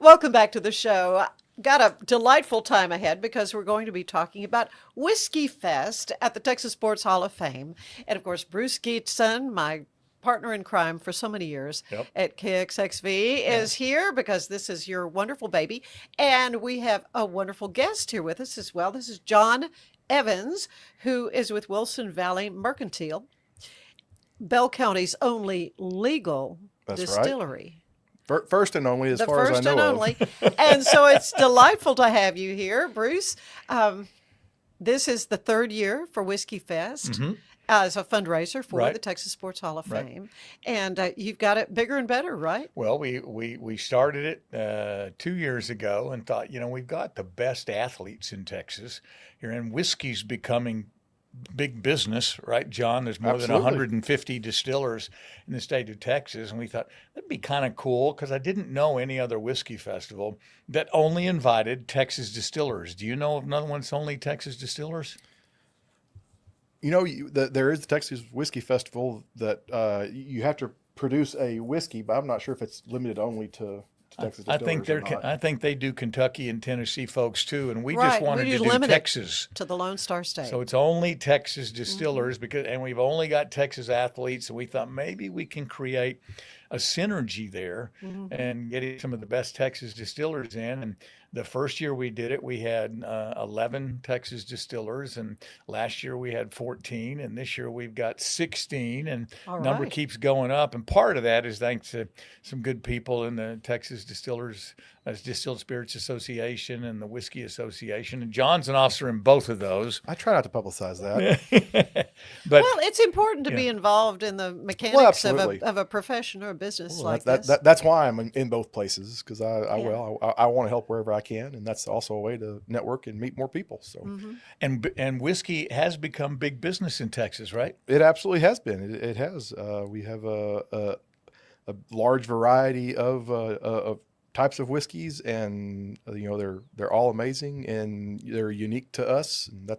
Welcome back to the show. Got a delightful time ahead because we're going to be talking about Whiskey Fest at the Texas Sports Hall of Fame. And of course, Bruce Gietzen, my partner in crime for so many years Yep. at KXXV, is here because this is your wonderful baby. And we have a wonderful guest here with us as well. This is John Evans, who is with Wilson Valley Mercantile, Bell County's only legal That's right. distillery. First and only, as The far as I first and know only. of. And so it's delightful to have you here, Bruce. This is the third year for Whiskey Fest as a fundraiser for Right. the Texas Sports Hall of Right. Fame. And you've got it bigger and better, right? Well, we started it 2 years ago and thought, we've got the best athletes in Texas here, and whiskey's becoming big business, right, John? There's more than Absolutely. 150 distillers in the state of Texas, and we thought that'd be kind of cool because I didn't know any other whiskey festival that only invited Texas distillers. Do you know of another one that's only Texas distillers? There is the Texas Whiskey Festival that you have to produce a whiskey, but I'm not sure if it's limited only to Texas I distillers think or not. I think they do Kentucky and Tennessee folks too, and we Right. just wanted We to do do limit it Texas. to the Lone Star State. So it's only Texas distillers and we've only got Texas athletes, and we thought maybe we can create a synergy there and get some of the best Texas distillers in. And the first year we did it, we had 11 Texas distillers, and last year we had 14, and this year we've got 16, and All number right. keeps going up. And part of that is thanks to some good people in the Texas Distillers Distilled Spirits Association and the Whiskey Association. And John's an officer in both of those. I try not to publicize that. But Well, it's important to be involved in the mechanics absolutely. of a profession or a business Well, like that's, this. that's why I'm in both places, because I Yeah. want to help wherever I can, and that's also a way to network and meet more people. So and whiskey has become big business in Texas, right? it absolutely has been. It has. We have a large variety of types of whiskeys, and they're all amazing and they're unique to us, and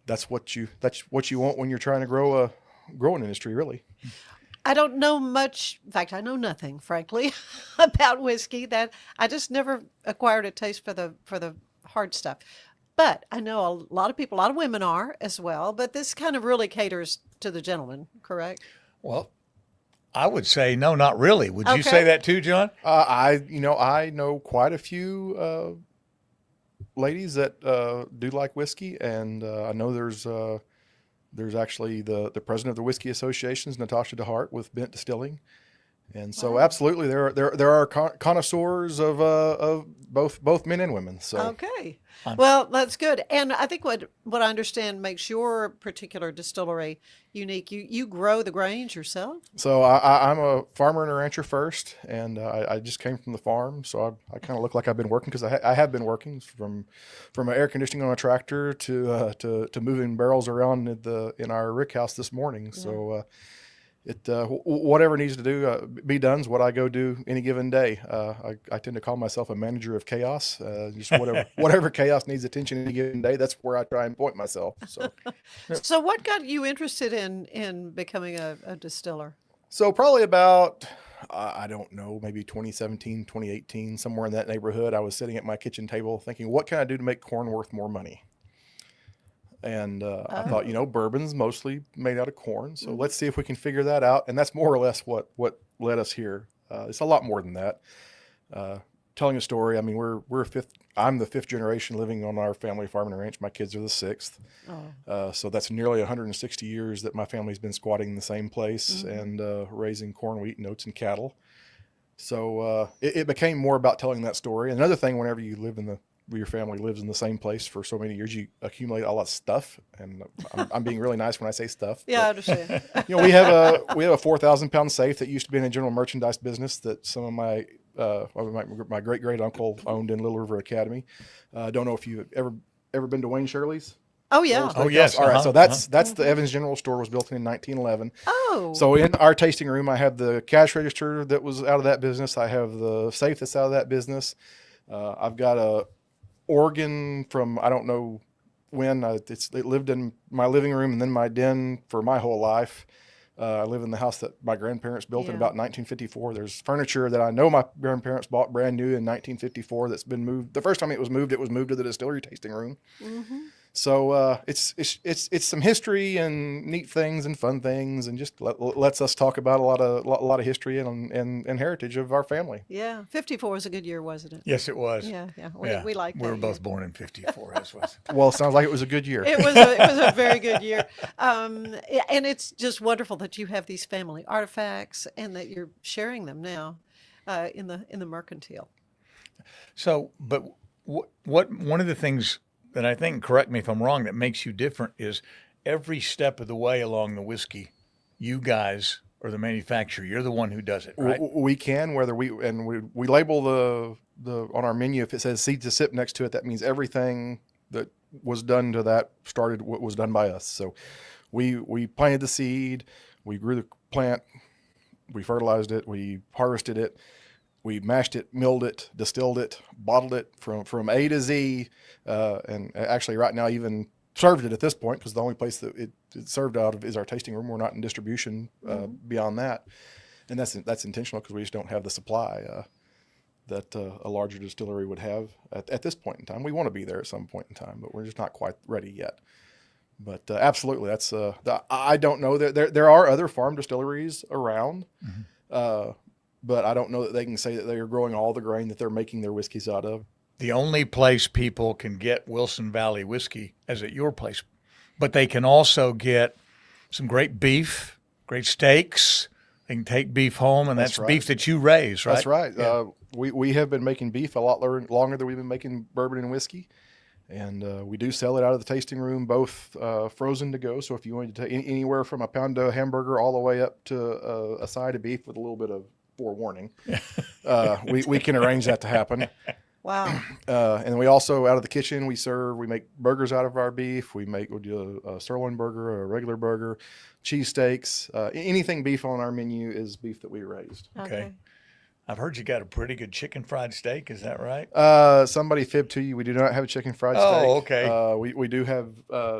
that's what you want when you're trying to grow an industry, really. I don't know much. In fact, I know nothing, frankly, about whiskey. That I just never acquired a taste for the hard stuff. But I know a lot of people, a lot of women are as well. But this kind of really caters to the gentleman, correct? Well, I would say no, not really. Would you Okay. say that too, John? I know quite a few ladies that do like whiskey, and I know there's actually the president of the Whiskey Associations, Natasha DeHart with Bent Distilling, and so absolutely there are connoisseurs of both men and women. So Okay. Well, that's good. And I think what I understand makes your particular distillery unique. You grow the grains yourself? I'm a farmer and a rancher first, and I just came from the farm, so I kind of look like I've been working, because I have been working from air conditioning on a tractor to moving barrels around in our rick house this morning. So whatever needs to be done is what I go do any given day. I tend to call myself a manager of chaos. Just whatever chaos needs attention any given day, that's where I try and point myself. So what got you interested in becoming a distiller? So probably about, I don't know, maybe 2017, 2018, somewhere in that neighborhood, I was sitting at my kitchen table thinking, what can I do to make corn worth more money? And I thought, bourbon's mostly made out of corn, so let's see if we can figure that out. And that's more or less what led us here. It's a lot more than that. Telling a story, I mean, I'm the fifth generation living on our family farm and ranch. My kids are the sixth. So that's nearly 160 years that my family's been squatting in the same place and raising corn, wheat, and oats, and cattle. So it became more about telling that story. Another thing, whenever you live your family lives in the same place for so many years, you accumulate a lot of stuff. And I'm being really nice when I say stuff. Yeah, I understand. We have a 4,000-pound safe that used to be in a general merchandise business that some of my great great uncle owned in Little River Academy. Don't know if you've ever been to Wayne Shirley's. Oh yeah. Oh, yes. All right. Uh-huh, So that's the Evans General Store, was built in 1911. Oh. So in our tasting room, I have the cash register that was out of that business. I have the safe that's out of that business. I've got a organ from, I don't know when, it lived in my living room and then my den for my whole life. I live in the house that my grandparents built in Yeah. about 1954. There's furniture that I know my grandparents bought brand new in 1954 that's been moved. The first time it was moved to the distillery tasting room. Hmm. So it's some history and neat things and fun things, and just lets us talk about a lot of history and heritage of our family. Yeah. 54 was a good year, wasn't it? Yes, it was. Yeah. Yeah. Yeah. We like We that were both year. born in 54. As was. Well, it sounds like it was a good year. It was a very good year. And it's just wonderful that you have these family artifacts and that you're sharing them now in the mercantile. So, but what one of the things that I think, correct me if I'm wrong, that makes you different is every step of the way along the whiskey, you guys are the manufacturer. You're the one who does it, right? We can, whether we label the on our menu, if it says seed to sip next to it, that means everything that was done to that started what was done by us. So we planted the seed, we grew the plant, we fertilized it, we harvested it, we mashed it, milled it, distilled it, bottled it from A to Z, and actually right now even served it at this point, because the only place that it's served out of is our tasting room. We're not in distribution beyond that, and that's intentional, because we just don't have the supply that a larger distillery would have at this point in time. We want to be there at some point in time, but we're just not quite ready yet. But absolutely, that's I don't know that there are other farm distilleries around. But I don't know that they can say that they are growing all the grain that they're making their whiskeys out of. The only place people can get Wilson Valley whiskey is at your place, but they can also get some great beef, great steaks. They can take beef home, and that's right. beef that you raise, right? That's right. Yeah. We have been making beef a lot longer than we've been making bourbon and whiskey. And we do sell it out of the tasting room, both frozen to go. So if you wanted to take anywhere from a pound of hamburger all the way up to a side of beef with a little bit of forewarning, we can arrange that to happen. Wow. And we also, out of the kitchen, we make burgers out of our beef. We do a sirloin burger, a regular burger, cheesesteaks. Anything beef on our menu is beef that we raised. Okay. I've heard you got a pretty good chicken fried steak. Is that right? Somebody fibbed to you. We do not have a chicken fried steak. Oh, okay. We do have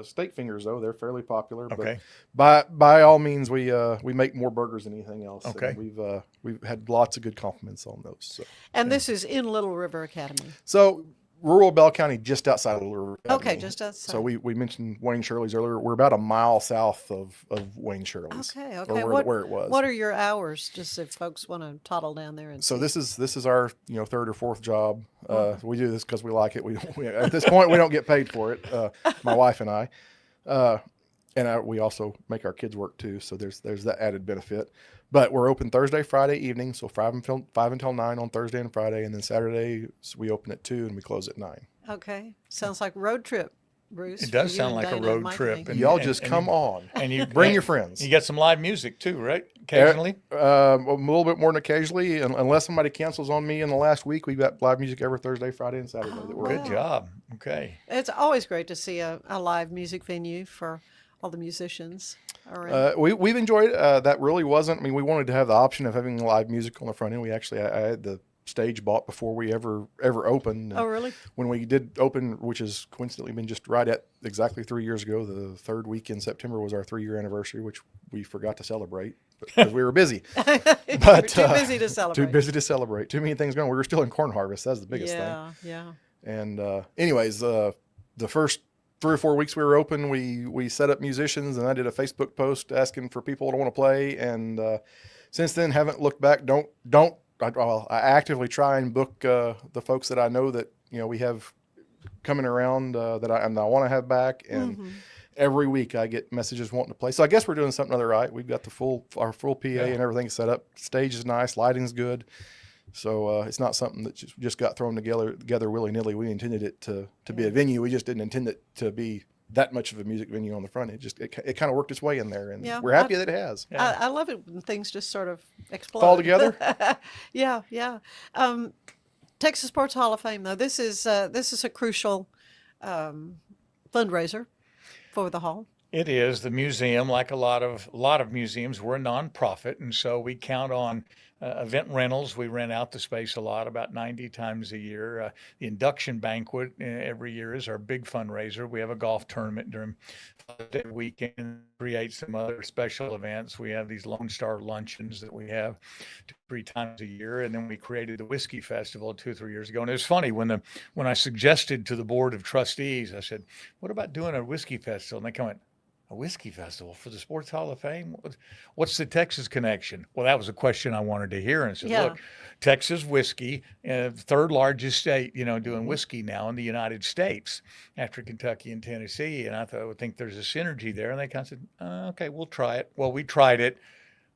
steak fingers, though. They're fairly popular. Okay. But by all means, we make more burgers than anything else. Okay. And we've had lots of good compliments on those. So. And this is in Little River Academy. So rural Bell County, just outside of Little River Academy. Okay, just outside. So we mentioned Wayne Shirley's earlier. We're about a mile south of Wayne Shirley's. Okay. Or where it was. What are your hours, just if folks want to toddle down there and So see? this is our third or fourth job. We do this because we like it. We at this point we don't get paid for it. My wife and I, we also make our kids work too. So there's that added benefit. But we're open Thursday, Friday evening, so 5 until 9 on Thursday and Friday, and then Saturday we open at 2 and we close at 9. Okay. Sounds like a road trip, Bruce. It does for you sound and like a Dana, road Mike, trip. and me. And- Y'all just come you- on. And you Bring your friends. You got some live music too, right? Occasionally. A little bit more than occasionally, unless somebody cancels on me in the last week. We've got live music every Thursday, Friday, and Saturday. That we're Good open. job. Okay. It's always great to see a live music venue for all the musicians around. We've enjoyed it. That really wasn't. I mean, we wanted to have the option of having live music on the front end. I had the stage bought before we ever opened. Oh, really? When we did open, which has coincidentally been just right at exactly 3 years ago, the third week in September was our 3-year anniversary, which we forgot to celebrate because we were busy. But too busy to celebrate. Too busy to celebrate. Too many things going. We were still in corn harvest. That's the biggest thing. Yeah. And anyways, the first 3 or 4 weeks we were open, we set up musicians, and I did a Facebook post asking for people to want to play. And since then, haven't looked back. I actively try and book the folks that I know that we have coming around that I want to have back. And every week I get messages wanting to play. So I guess we're doing something other right. We've got our full PA and everything set up. Stage is nice, lighting's good. So it's not something that just got thrown together willy-nilly. We intended it to be a venue. We just didn't intend it to be that much of a music venue on the front. It kind of worked its way in there, and we're happy that it has. I love it when things just sort of explode. Fall together? Yeah. Texas Sports Hall of Fame, though, this is a crucial fundraiser for the hall. It is. The museum, like a lot of museums, we're a nonprofit, and so we count on event rentals. We rent out the space a lot, about 90 times a year. The induction banquet every year is our big fundraiser. We have a golf tournament during Father's Day weekend, create some other special events. We have these Lone Star luncheons that we have 3 times a year. And then we created the Whiskey Festival 2 or 3 years ago. And it was funny when I suggested to the board of trustees, I said, what about doing a whiskey festival? And they come in, a whiskey festival for the Sports Hall of Fame? What's the Texas connection? Well, that was a question I wanted to hear. And I said, look, Texas whiskey, third largest state, doing whiskey now in the United States after Kentucky and Tennessee. And I would think there's a synergy there. And they kind of said, okay, we'll try it. Well, we tried it.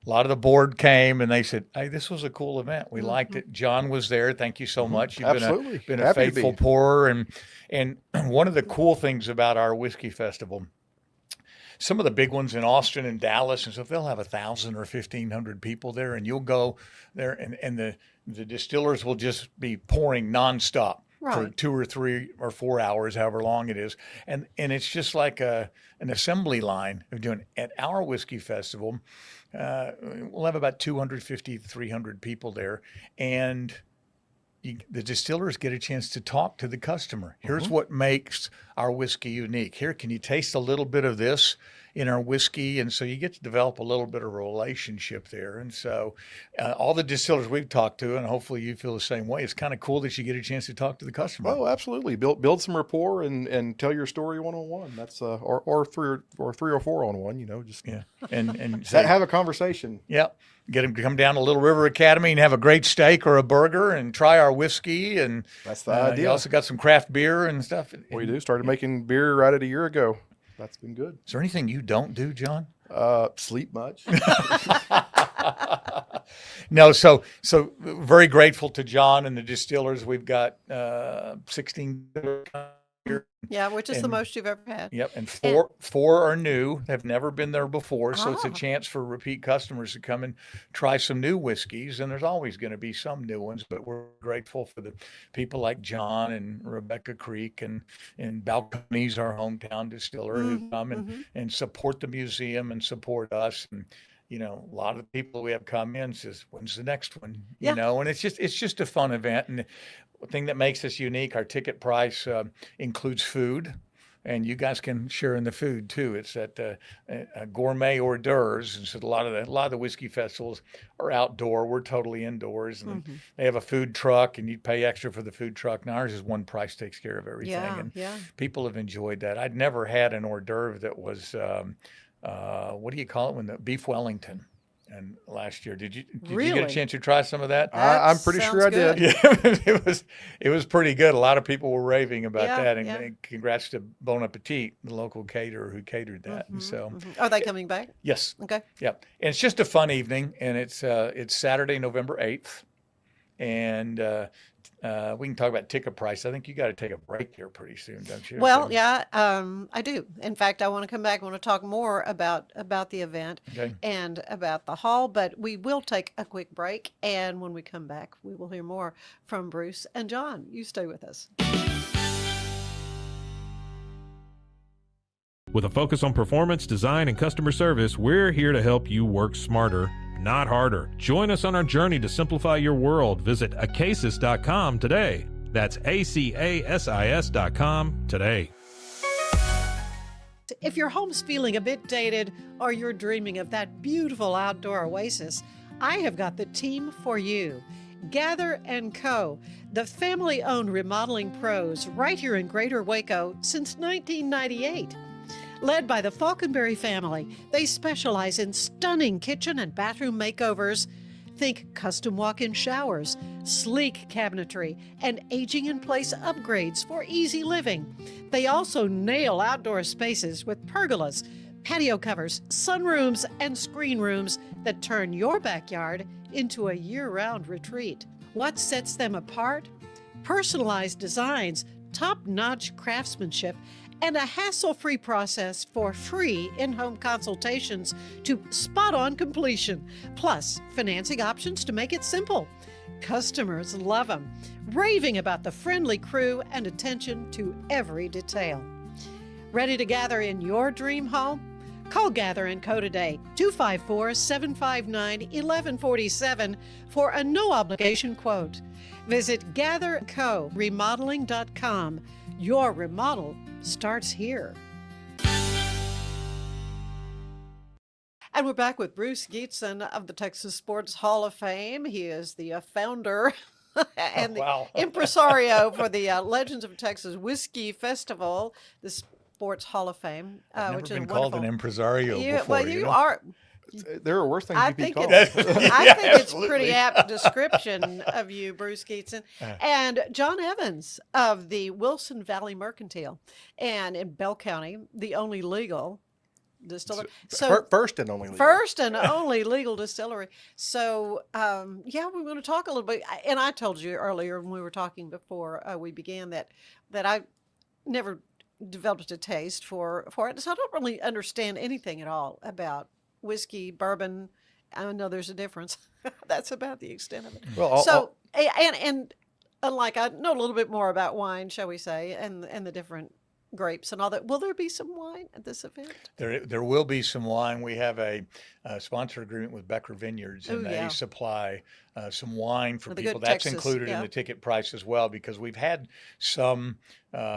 A lot of the board came and they said, hey, this was a cool event. We liked it. John was there. Thank you so much. You've Absolutely. been a faithful pourer. And one of the cool things about our whiskey festival, some of the big ones in Austin and Dallas and stuff, they'll have 1,000 or 1,500 people there, and you'll go there, and the distillers will just be pouring nonstop for 2 or 3 or 4 hours, however long it is, and it's just like an assembly line of doing. At our whiskey festival, we'll have about 250 to 300 people there, and the distillers get a chance to talk to the customer. Here's what makes our whiskey unique. Here, can you taste a little bit of this in our whiskey? And so you get to develop a little bit of a relationship there. And so all the distillers we've talked to, and hopefully you feel the same way, it's kind of cool that you get a chance to talk to the customer. Oh, absolutely. Build some rapport and tell your story one-on-one. That's or 3 or 4 on one, just and say, have a conversation. Yeah. Get them to come down to Little River Academy and have a great steak or a burger and try our whiskey. And that's the idea. You also got some craft beer and stuff. We do. Started making beer right at a year ago. That's been good. Is there anything you don't do, John? Sleep much. No, so very grateful to John and the distillers. We've got 16 here. Yeah, which is the most you've ever had. Yep, and four are new. Have never been there before, so it's a chance for repeat customers to come and try some new whiskeys. And there's always going to be some new ones, but we're grateful for the people like John and Rebecca Creek and Balcones, our hometown distiller, who come and support the museum and support us. And a lot of the people we have come in says, when's the next one? And it's just a fun event. And the thing that makes us unique, our ticket price includes food, and you guys can share in the food too. It's at gourmet hors d'oeuvres, and so a lot of the whiskey festivals are outdoor. We're totally indoors, and they have a food truck, and you pay extra for the food truck. Now ours is one price, takes care of everything, people have enjoyed that. I'd never had an hors d'oeuvre that was what do you call it when the beef Wellington? And last year, did you get a chance to try some of that? I'm pretty sure I did. Yeah, it was pretty good. A lot of people were raving about that, and congrats to Bon Appetit, the local caterer who catered that. And so, are they coming back? Yes. Okay. Yeah, and it's just a fun evening, and it's Saturday, November 8th, and we can talk about ticket price. I think you got to take a break here pretty soon, don't you? Well, I do. In fact, I want to come back. I want to talk more about the event and about the hall, but we will take a quick break. And when we come back, we will hear more from Bruce and John. You stay with us. With a focus on performance, design, and customer service, we're here to help you work smarter, not harder. Join us on our journey to simplify your world. Visit acasis.com today. That's ACASIS.com today. If your home's feeling a bit dated or you're dreaming of that beautiful outdoor oasis, I have got the team for you. Gather & Co., the family-owned remodeling pros right here in Greater Waco since 1998. Led by the Falconberry family, they specialize in stunning kitchen and bathroom makeovers. Think custom walk-in showers, sleek cabinetry, and aging-in-place upgrades for easy living. They also nail outdoor spaces with pergolas, patio covers, sunrooms, and screen rooms that turn your backyard into a year-round retreat. What sets them apart? Personalized designs, top-notch craftsmanship, and a hassle-free process for free in-home consultations to spot-on completion, plus financing options to make it simple. Customers love them, raving about the friendly crew and attention to every detail. Ready to gather in your dream home? Call Gather & Co. today, 254-759-1147 for a no-obligation quote. Visit GatherCoRemodeling.com. Your remodel starts here. And we're back with Bruce Gietzen of the Texas Sports Hall of Fame. He is the founder and the impresario for the Legends of Texas Whiskey Festival, the Sports Hall of Fame. I've which never is been called an impresario before. Well, you are. There are worse things I you could think call. it's, I think it's absolutely. pretty apt description of you, Bruce Gietzen. And John Evans of the Wilson Valley Mercantile, and in Bell County, the only legal distillery. So First and only legal. first and only legal distillery. So yeah, we're going to talk a little bit. And I told you earlier when we were talking before we began that I never developed a taste for it. So I don't really understand anything at all about whiskey, bourbon. I know there's a difference. That's about the extent of it. Well, And unlike I know a little bit more about wine, shall we say, and the different grapes and all that. Will there be some wine at this event? There will be some wine. We have a sponsor agreement with Becker Vineyards, and Ooh, yeah. they supply some wine for The people. good That's Texas, included in yeah. the ticket price as well, because we've had some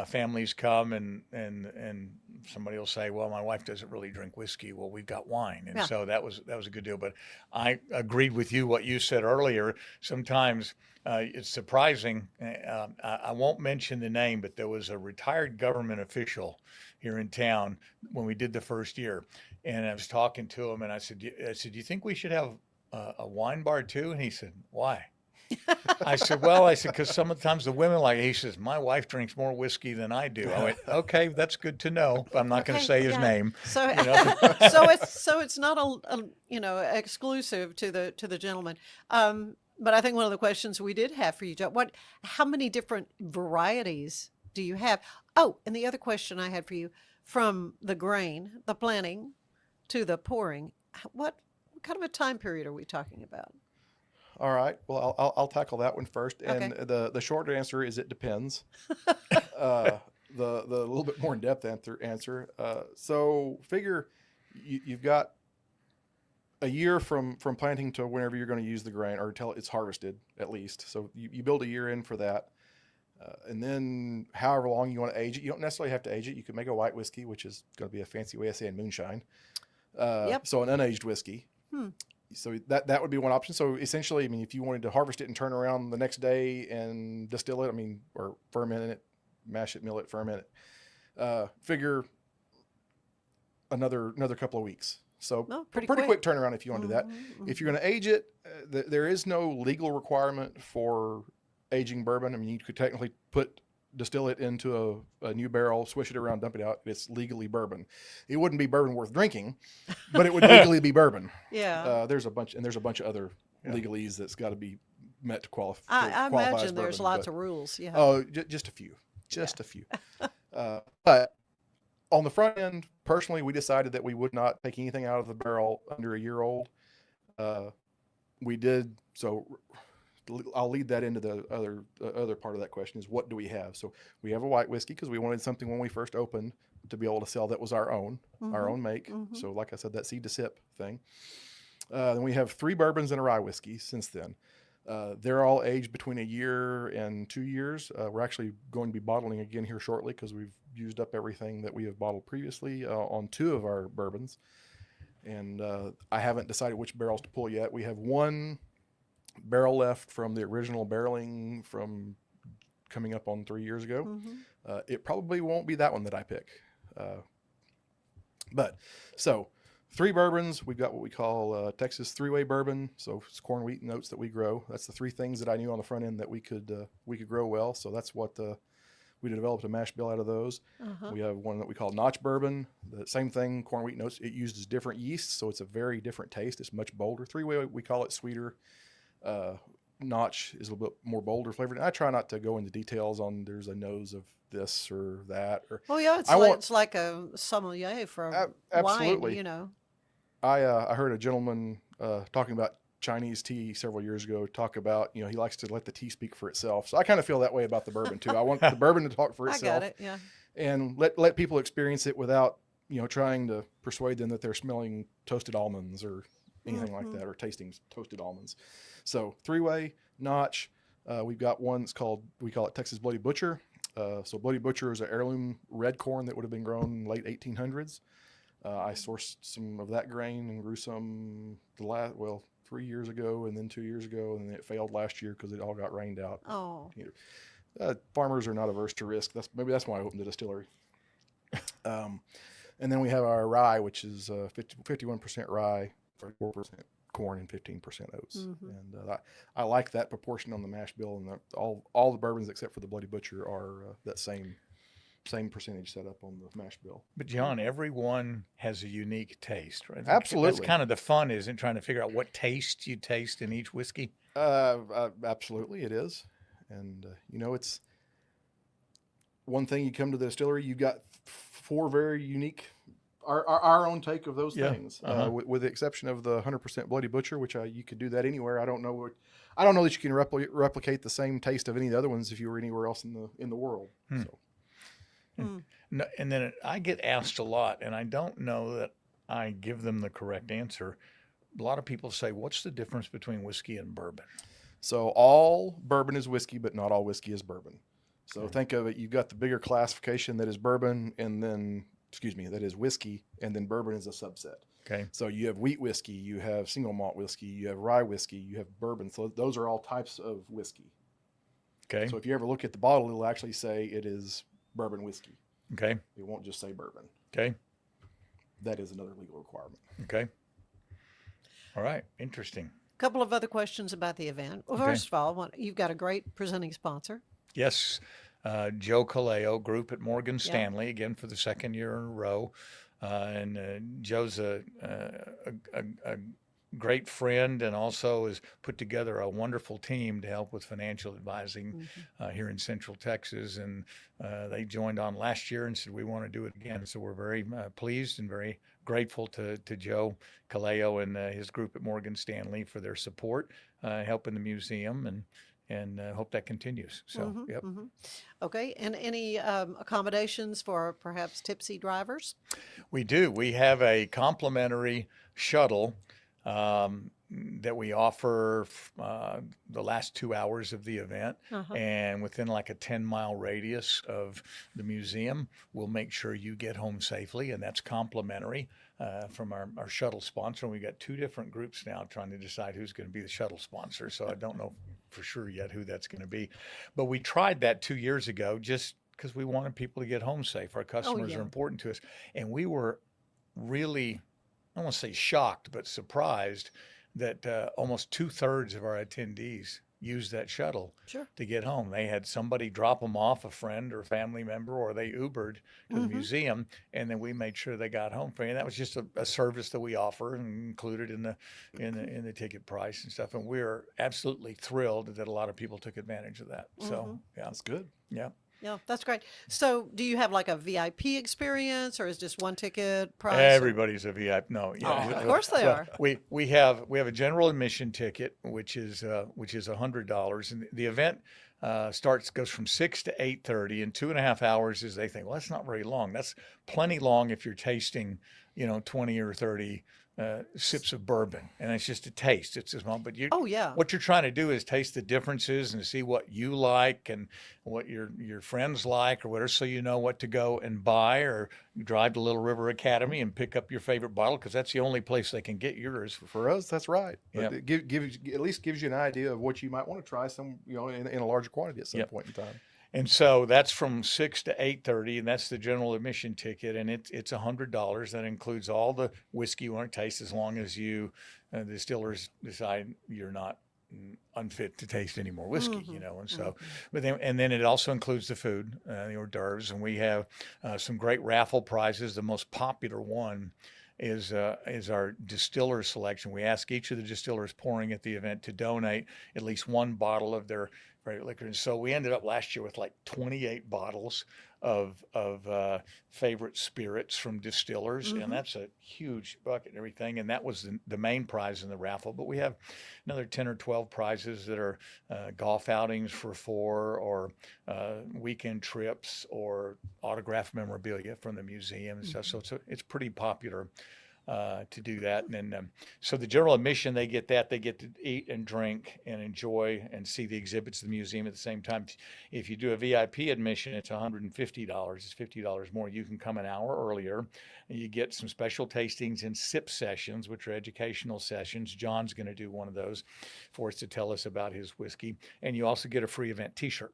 families come and somebody will say, "Well, my wife doesn't really drink whiskey." Well, we've got wine, and Yeah. so that was a good deal. But I agreed with you what you said earlier. Sometimes it's surprising. I won't mention the name, but there was a retired government official here in town when we did the first year, and I was talking to him, and I said, "Do you think we should have a wine bar too?" And he said, "Why?" I said, because sometimes the women like it. He says, "My wife drinks more whiskey than I do." I went, "Okay, that's good to know, but I'm not going to say his name." So, You know? so it's not exclusive to the gentleman. But I think one of the questions we did have for you, Joe, how many different varieties do you have? Oh, and the other question I had for you, from the grain, the planting, to the pouring, what kind of a time period are we talking about? all right. Well, I'll tackle that one first. And Okay. the short answer is it depends. The little bit more in depth answer. So figure you've got a year from planting to whenever you're going to use the grain, or until it's harvested at least. So you build a year in for that. And then however long you want to age it. You don't necessarily have to age it. You could make a white whiskey, which is going to be a fancy way of saying moonshine. Yep. So an unaged whiskey. Hmm. So that would be one option. So essentially, I mean, if you wanted to harvest it and turn around the next day and distill it, or ferment it, mash it, mill it, ferment it, figure another couple of weeks. So pretty quick turnaround if you want to do that. Mhm. If you're going to age it, there is no legal requirement for aging bourbon. I mean, you could technically distill it into a new barrel, swish it around, dump it out. It's legally bourbon. It wouldn't be bourbon worth drinking, but it would legally be bourbon. Yeah. There's a bunch of other legalese that's got to be met to qualify. I qualify as imagine there's bourbon, lots but- of rules. Yeah. Oh, just a few, a few. But on the front end, personally, we decided that we would not take anything out of the barrel under a year old. We did so. I'll lead that into the other part of that question is what do we have? So we have a white whiskey because we wanted something when we first opened to be able to sell that was our own make. Mhm. So like I said, that seed to sip thing. Then we have 3 bourbons and a rye whiskey since then. They're all aged between a year and 2 years. We're actually going to be bottling again here shortly because we've used up everything that we have bottled previously on 2 of our bourbons. And I haven't decided which barrels to pull yet. We have 1 barrel left from the original barreling from coming up on 3 years ago. Mhm. It probably won't be that one that I pick. But so 3 bourbons. We've got what we call Texas 3-way bourbon. So it's corn, wheat, and oats that we grow. That's the 3 things that I knew on the front end that we could grow well. So that's what we developed a mash bill out of those. Uh-huh. We have one that we call Notch bourbon. The same thing, corn, wheat, and oats. It uses different yeasts, so it's a very different taste. It's much bolder. 3-way, we call it sweeter. Notch is a little bit more bolder flavored. And I try not to go into details on there's a nose of this or that. Or Oh yeah, it's like a sommelier for absolutely. wine. I heard a gentleman talking about Chinese tea several years ago talk about, he likes to let the tea speak for itself. So I kind of feel that way about the bourbon too. I want the bourbon to talk for I itself got it. Yeah. and let people experience it without, trying to persuade them that they're smelling toasted almonds or anything like that, or tasting toasted almonds. So 3-way notch. We've got one that's we call it Texas Bloody Butcher. So Bloody Butcher is an heirloom red corn that would have been grown in late 1800s. I sourced some of that grain and grew some 3 years ago and then 2 years ago, and it failed last year because it all got rained out. Oh. Farmers are not averse to risk. Maybe that's why I opened the distillery. And then we have our rye, which is 51% rye, 4% corn, and 15% oats. And I like that proportion on the mash bill, and all the bourbons except for the Bloody Butcher are that same percentage set up on the mash bill. But John, everyone has a unique taste, right? Absolutely. That's kind of the fun, isn't it? Trying to figure out what taste you taste in each whiskey. Absolutely, it is. And it's one thing. You come to the distillery, you've got 4 very unique, our own take of those things, with the exception of the 100% Bloody Butcher, which you could do that anywhere. I don't know that you can replicate the same taste of any of the other ones if you were anywhere else in the world. So. No, and then I get asked a lot, and I don't know that I give them the correct answer. A lot of people say, what's the difference between whiskey and bourbon? So all bourbon is whiskey, but not all whiskey is bourbon. So think of it, you've got the bigger classification that is bourbon, that is whiskey, and then bourbon is a subset. Okay. So you have wheat whiskey, you have single malt whiskey, you have rye whiskey, you have bourbon. So those are all types of whiskey. Okay. So if you ever look at the bottle, it'll actually say it is bourbon whiskey. Okay. It won't just say bourbon. Okay. That is another legal requirement. Okay. All right. Interesting. A couple of other questions about the event. Well, first of all, you've got a great presenting sponsor. Yes. Joe Caleo, Group at Morgan Stanley, again for the second year in a row. And Joe's a great friend, and also has put together a wonderful team to help with financial advising here in Central Texas. And they joined on last year and said, we want to do it again. So we're very pleased and very grateful to Joe Caleo and his group at Morgan Stanley for their support, helping the museum, and hope that continues. So, Okay. And any accommodations for perhaps tipsy drivers? We do. We have a complimentary shuttle that we offer the last 2 hours of the event, and within like a 10-mile radius of the museum, we'll make sure you get home safely, and that's complimentary from our shuttle sponsor. And we've got 2 different groups now trying to decide who's going to be the shuttle sponsor, so I don't know for sure yet who that's going to be. But we tried that 2 years ago just because we wanted people to get home safe. Our customers are important to us, and we were really, I don't want to say shocked, but surprised that almost 2/3 of our attendees used that shuttle to get home. They had somebody drop them off, a friend or family member, or they Ubered to the museum, and then we made sure they got home free. And that was just a service that we offer and included in the ticket price and stuff. And we're absolutely thrilled that a lot of people took advantage of that. So yeah, That's good. yeah. Yeah, that's great. So do you have like a VIP experience, or is just one ticket price? Everybody's a VIP. No, yeah. Of course they are. We have a general admission ticket, which is $100, and the event goes from 6 to 8:30, and 2.5 hours is, they think, well, that's not very long. That's plenty long if you're tasting, 20 or 30 sips of bourbon, and it's just a taste. It's a small, but what you're trying to do is taste the differences and see what you like and what your friends like or whatever, so you know what to go and buy, or drive to Little River Academy and pick up your favorite bottle, because that's the only place they can get yours. For us, that's right. But it at least gives you an idea of what you might want to try some, in a larger quantity at some point in time. And so that's from 6 to 8:30, and that's the general admission ticket, and it's $100. That includes all the whiskey you want to taste, as long as the distillers decide you're not unfit to taste any more whiskey, and so, but then it also includes the food, the hors d'oeuvres, and we have some great raffle prizes. The most popular one is our distiller selection. We ask each of the distillers pouring at the event to donate at least one bottle of their favorite liquor. And so we ended up last year with like 28 bottles of favorite spirits from distillers, and that's a huge bucket and everything. And that was the main prize in the raffle. But we have another 10 or 12 prizes that are golf outings for 4, or weekend trips, or autographed memorabilia from the museum and stuff. So it's pretty popular to do that. And then, so the general admission, they get that. They get to eat and drink and enjoy and see the exhibits of the museum at the same time. If you do a VIP admission, it's $150. It's $50 more. You can come an hour earlier, and you get some special tastings and sip sessions, which are educational sessions. John's going to do one of those for us to tell us about his whiskey. And you also get a free event t-shirt.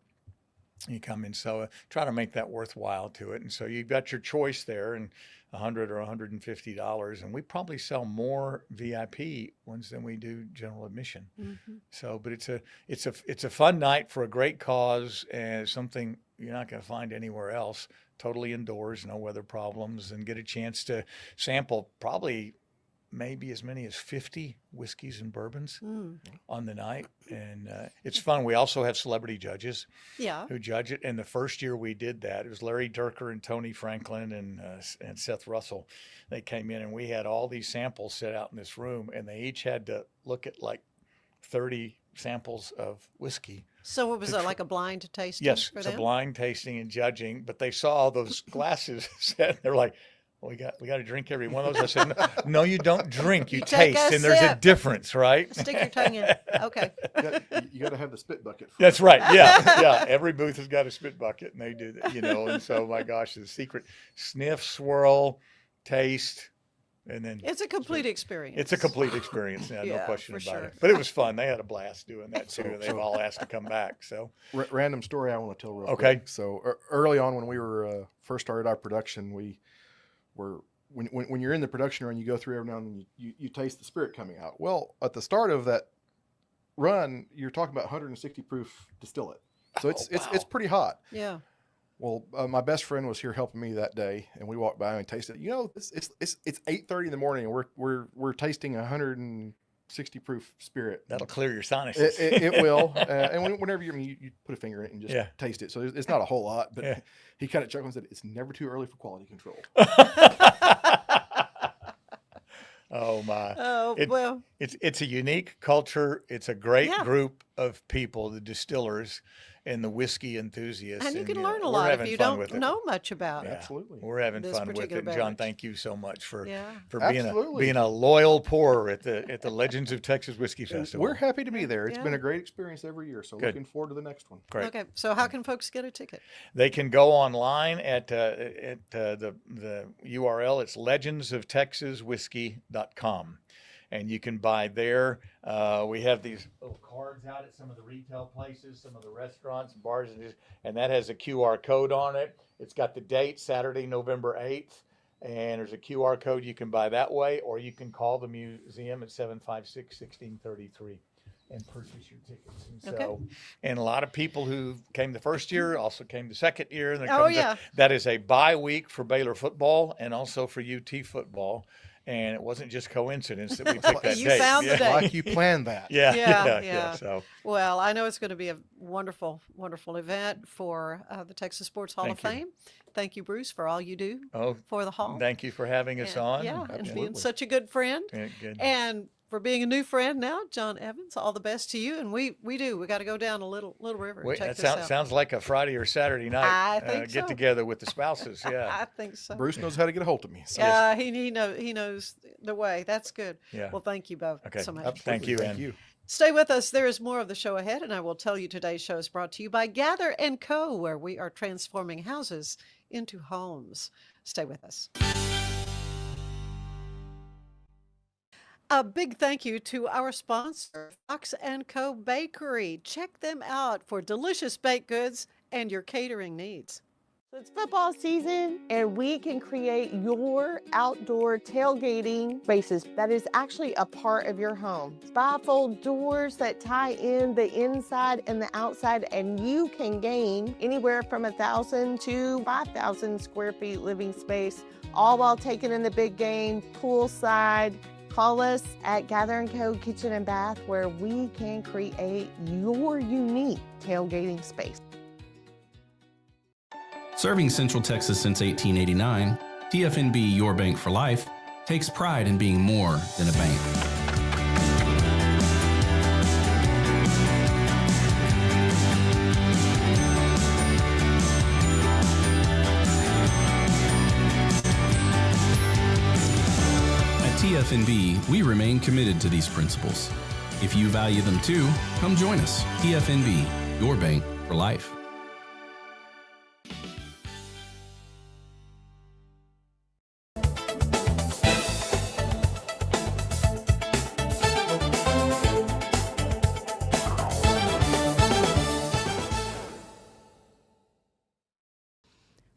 You come in, so try to make that worthwhile to it. And so you've got your choice there, and $100 or $150, and we probably sell more VIP ones than we do general admission. So, but it's a fun night for a great cause, and something you're not going to find anywhere else. Totally indoors, no weather problems, and get a chance to sample probably maybe as many as 50 whiskeys and bourbons on the night. And it's fun. We also have celebrity judges who judge it. And the first year we did that, it was Larry Durker and Tony Franklin and Seth Russell. They came in, and we had all these samples set out in this room, and they each had to look at like 30 samples of whiskey. So it was like a blind tasting? Yes, for it's them? a blind tasting and judging, but they saw all those glasses set. They're like, we got to drink every one of those. I said, no, you don't drink. You take taste, a and there's a sip. difference, right? Stick your tongue in. Okay. You got to have the spit bucket. That's right. Yeah. Every booth has got a spit bucket, and they do that, And so, my gosh, the secret: sniff, swirl, taste, and then It's a complete experience. it's a complete experience. Yeah, no Yeah, question for about sure. it. But it was fun. They had a blast doing that too, and they've all asked to come back. So Random story I want to tell real Okay. quick. So early on when we were first started our production, we were when you're in the production run, you go through every now and then you taste the spirit coming out. Well, at the start of that run, you're talking about 160 proof distillate, so it's pretty hot. Yeah. Well, my best friend was here helping me that day, and we walked by and tasted it. It's 8:30 in the morning, and we're tasting 160 proof spirit. that'll clear your sinuses. It will, and whenever you put a finger in it and just Yeah. taste it, so it's not a whole lot. But Yeah. he kind of chuckled and said, "It's never too early for quality control." Oh my! Oh, well. It's a unique culture. It's a great Yeah. group of people, the distillers and the whiskey enthusiasts. And you can yeah, learn a we're lot if having you fun with don't it. know much about Yeah. it. Absolutely. We're having This fun with particular it. And John, beverage. thank you so much for Yeah. being Absolutely. a loyal pourer at the Legends of Texas Whiskey Festival. We're happy to be there. It's Yeah. been a great experience every year. So Good. looking forward to the next one. Great. Okay. So how can folks get a ticket? They can go online at the URL. It's legendsoftexaswhiskey.com. And you can buy there. We have these little cards out at some of the retail places, some of the restaurants and bars, and that has a QR code on it. It's got the date, Saturday, November 8th, and there's a QR code you can buy that way, or you can call the museum at 756-1633 and purchase your tickets. And so, Okay. and a lot of people who came the first year also came the second year. And Oh, yeah. that is a bye week for Baylor football and also for UT football. And it wasn't just coincidence that we picked that You date. found the day. Like you planned that. Yeah, Yeah, yeah. yeah. So Well, I know it's going to be a wonderful, wonderful event for the Texas Sports Hall of Thank you. Fame. Thank you, Bruce, for all you do oh, for the Hall. thank you for having us And- on. Yeah, and being Absolutely. such a good friend. Yeah, good. And for being a new friend now, John Evans, all the best to you. And we got to go down a little river and Wait, check that this out. sounds like a Friday or Saturday night I think get so. together with the spouses. I Yeah, think so. Bruce knows how to get a hold of me. So He knows the way. That's good. yeah. Well, thank you both Okay. so much. Thank you, Thank Ann. you. Stay with us. There is more of the show ahead, and I will tell you today's show is brought to you by Gather & Co., where we are transforming houses into homes. Stay with us. A big thank you to our sponsor, Fox & Co. Bakery. Check them out for delicious baked goods and your catering needs. It's football season, and we can create your outdoor tailgating spaces that is actually a part of your home. Bifold doors that tie in the inside and the outside, and you can gain anywhere from 1,000 to 5,000 square feet living space, all while taking in the big game, poolside, Call us at Gather & Co. Kitchen and Bath, where we can create your unique tailgating space. Serving Central Texas since 1889, TFNB Your Bank for Life takes pride in being more than a bank. TFNB, we remain committed to these principles. If you value them too, come join us. TFNB, your bank for life.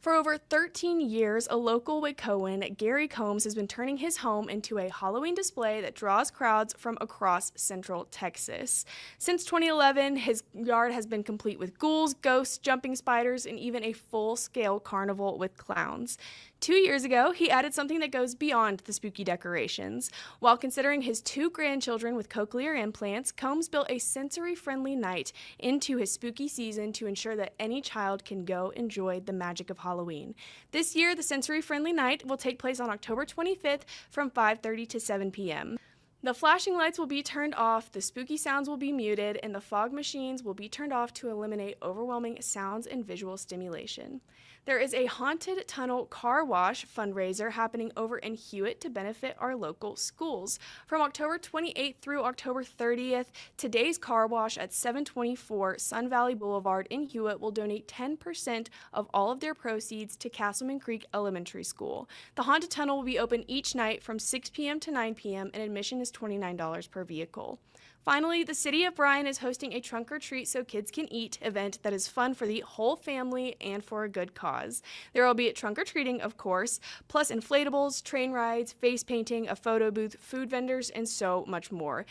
For over 13 years, a local Wacoan, Gary Combs, has been turning his home into a Halloween display that draws crowds from across Central Texas. Since 2011, his yard has been complete with ghouls, ghosts, jumping spiders, and even a full-scale carnival with clowns. 2 years ago, he added something that goes beyond the spooky decorations. While considering his 2 grandchildren with cochlear implants, Combs built a sensory-friendly night into his spooky season to ensure that any child can go enjoy the magic of Halloween. This year, the sensory-friendly night will take place on October 25th from 5:30 to 7 p.m. The flashing lights will be turned off, the spooky sounds will be muted, and the fog machines will be turned off to eliminate overwhelming sounds and visual stimulation. There is a haunted tunnel car wash fundraiser happening over in Hewitt to benefit our local schools. From October 28th through October 30th, today's car wash at 724 Sun Valley Boulevard in Hewitt will donate 10% of all of their proceeds to Castleman Creek Elementary School. The haunted tunnel will be open each night from 6 p.m. to 9 p.m. and admission is $29 per vehicle. Finally, the City of Bryan is hosting a Trunk or Treat So Kids Can Eat event that is fun for the whole family and for a good cause. There will be a trunk or treating, of course, plus inflatables, train rides, face painting, a photo booth, food vendors, and so much more.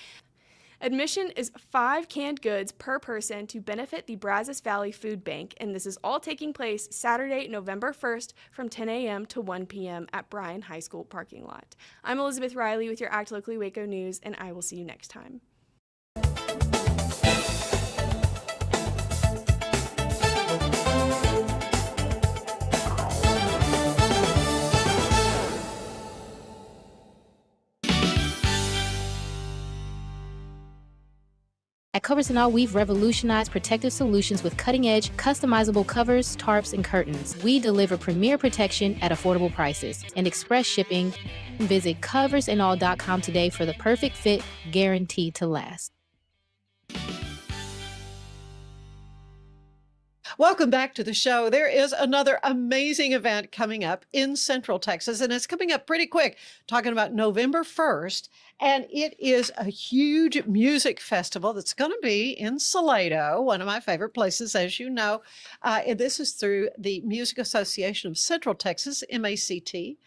Admission is 5 canned goods per person to benefit the Brazos Valley Food Bank, and this is all taking place Saturday, November 1st from 10 a.m. to 1 p.m. at Bryan High School parking lot. I'm Elizabeth Riley with your Act Locally Waco News, and I will see you next time. At Covers & All, we've revolutionized protective solutions with cutting-edge, customizable covers, tarps, and curtains. We deliver premier protection at affordable prices and express shipping. Visit coversandall.com today for the perfect fit, guaranteed to last. Welcome back to the show. There is another amazing event coming up in Central Texas, and it's coming up pretty quick, talking about November 1st, and it is a huge music festival that's going to be in Salado, one of my favorite places, as you know. And this is through the Music Association of Central Texas, MACT,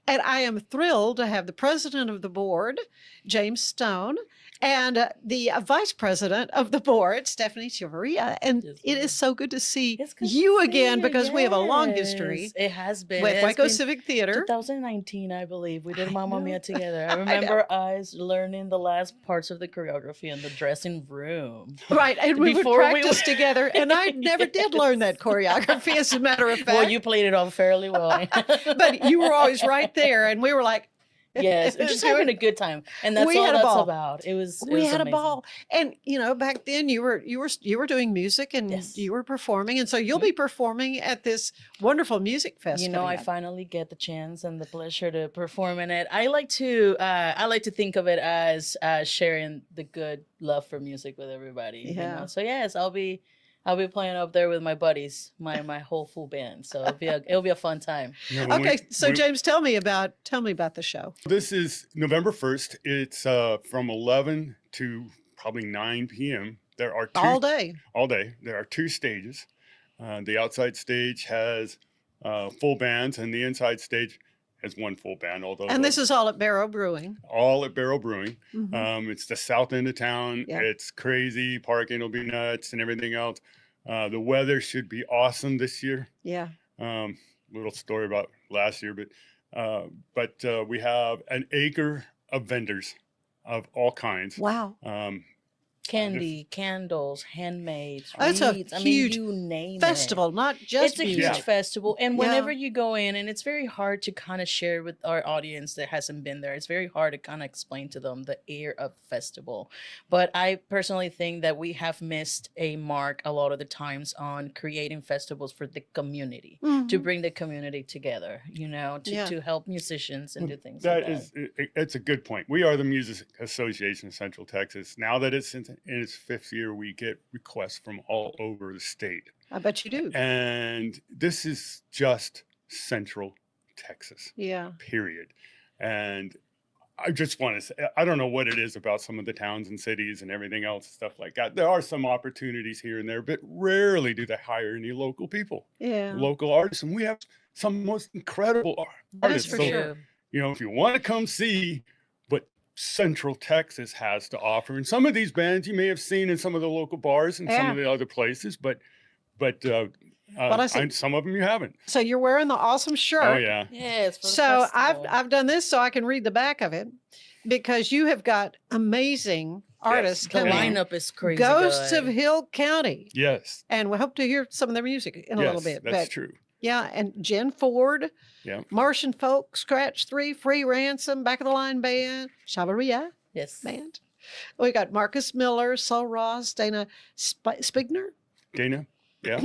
and I am thrilled to have the president of the board, James Stone, and the vice president of the board, Stephany Chavira. And it is so good to see you again because we have a long history. It has been. With Waco Civic Theater. 2019, I believe. We did Mamma Mia together. I remember us learning the last parts of the choreography in the dressing room. Right. And we would practice together. And I never did learn that choreography, as a matter of fact. Well, you played it off fairly well. But you were always right there. And we were like, yes, we're just having a good time, and that's all that's about. We had a ball, and you know, back then you were doing music and you were performing, and so you'll be performing at this wonderful music festival. You know, I finally get the chance and the pleasure to perform in it. I like to think of it as sharing the good love for music with everybody. Yeah. You know? So yes, I'll be playing up there with my buddies, my whole full band. So it'll be a fun time. Yeah, okay, so James, tell me about the show. This is November 1st. It's from 11 to probably 9 p.m. There are all day. There are 2 stages. The outside stage has full bands, and the inside stage has 1 full band. And this is all at Barrow Brewing. All at Barrow Brewing. Mm-hmm. It's the south end of town. Yeah. It's crazy. Parking will be nuts and everything else. The weather should be awesome this year. Yeah. Little story about last year, but we have an acre of vendors of all kinds. Wow. Candy, candles, handmade, That's a sweets. I huge mean, you name festival, it. not just It's a music. huge festival. And Yeah. whenever you go in, and it's very hard to kind of share with our audience that hasn't been there, it's very hard to kind of explain to them the air of festival. But I personally think that we have missed a mark a lot of the times on creating festivals for the community, to bring the community together, you know, to help musicians and do things like that. It's a good point. We are the Music Association of Central Texas. Now that it's in its 5th year, we get requests from all over the state. I bet you do. And this is just Central Texas, Yeah. period. And I just want to say, I don't know what it is about some of the towns and cities and everything else, stuff like that. There are some opportunities here and there, but rarely do they hire any local people, Yeah. local artists. And we have some of the most incredible That is artists. for So, sure. you know, if you want to come see what Central Texas has to offer, and some of these bands you may have seen in some of the local bars and some of the other places, but I see. some of them you haven't. So you're wearing the awesome shirt. Oh yeah. Yes. For the So festival. I've done this so I can read the back of it, because you have got amazing artists the coming. lineup is crazy. Ghosts good. of Hill County. Yes. And we hope to hear some of their music in a little bit. That's true. Yeah, and Jen Ford, Yeah. Martian Folk, Scratch 3, Free Ransom, Back of the Line Band, Chavira Yes. Band. We got Marcus Miller, Sol Ross, Dana Spigner, Dana. Yeah.